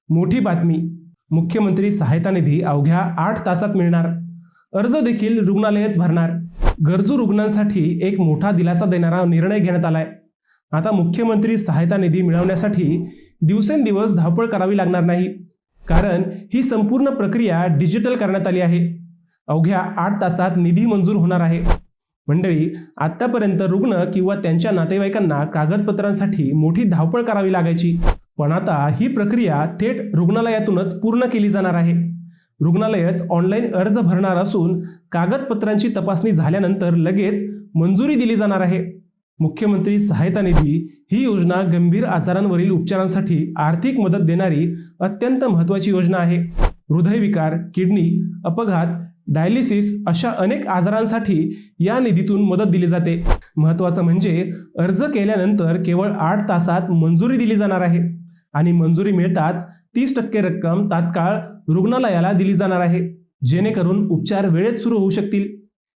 मोठी बातमी, मुख्यमंत्री सहायता निधी अवघ्या 8 तासात मिळणार. अर्ज देखील रुग्णालयच भरणार. गरजू रुग्णांसाठी एक मोठा दिलासा देणारा निर्णय घेण्यात आलाय. आता मुख्यमंत्री सहायता निधी मिळवण्यासाठी दिवसेंदिवस धावपळ करावी लागणार नाही, कारण ही संपूर्ण प्रक्रिया डिजिटल करण्यात आली आहे. अवघ्या 8 तासात निधी मंजूर होणार आहे. मंडळी, आतापर्यंत रुग्ण किंवा त्यांच्या नातेवाईकांना कागदपत्रांसाठी मोठी धावपळ करावी लागायची, पण आता ही प्रक्रिया थेट रुग्णालयातूनच पूर्ण केली जाणार आहे. रुग्णालयच ऑनलाईन अर्ज भरणार असून कागदपत्रांची तपासणी झाल्यानंतर लगेच मंजुरी दिली जाणार आहे. मुख्यमंत्री सहायता निधी ही योजना गंभीर आजारांवरील उपचारांसाठी आर्थिक मदत देणारी अत्यंत महत्त्वाची योजना आहे. हृदयविकार, किडनी, अपघात, डायलिसिस अशा अनेक आजारांसाठी या निधीतून मदत दिली जाते. महत्त्वाचं म्हणजे अर्ज केल्यानंतर केवळ 8 तासात मंजुरी दिली जाणार आहे आणि मंजुरी मिळताच 30% रक्कम तात्काळ रुग्णालयाला दिली जाणार आहे, जेणेकरून उपचार वेळेत सुरू होऊ शकतील.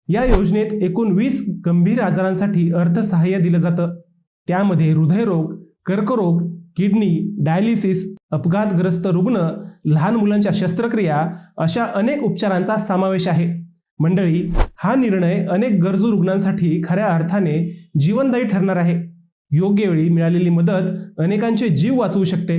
या योजनेत एकूण 20 गंभीर आजारांसाठी अर्थसहाय्य दिलं जातं. त्यामध्ये हृदयरोग, कर्करोग, किडनी, डायलिसिस, अपघातग्रस्त रुग्ण, लहान मुलांच्या शस्त्रक्रिया अशा अनेक उपचारांचा समावेश आहे. मंडळी, हा निर्णय अनेक गरजू रुग्णांसाठी खऱ्या अर्थाने जीवनदायी ठरणार आहे. योग्य वेळी मिळालेली मदत अनेकांचे जीव वाचवू शकते.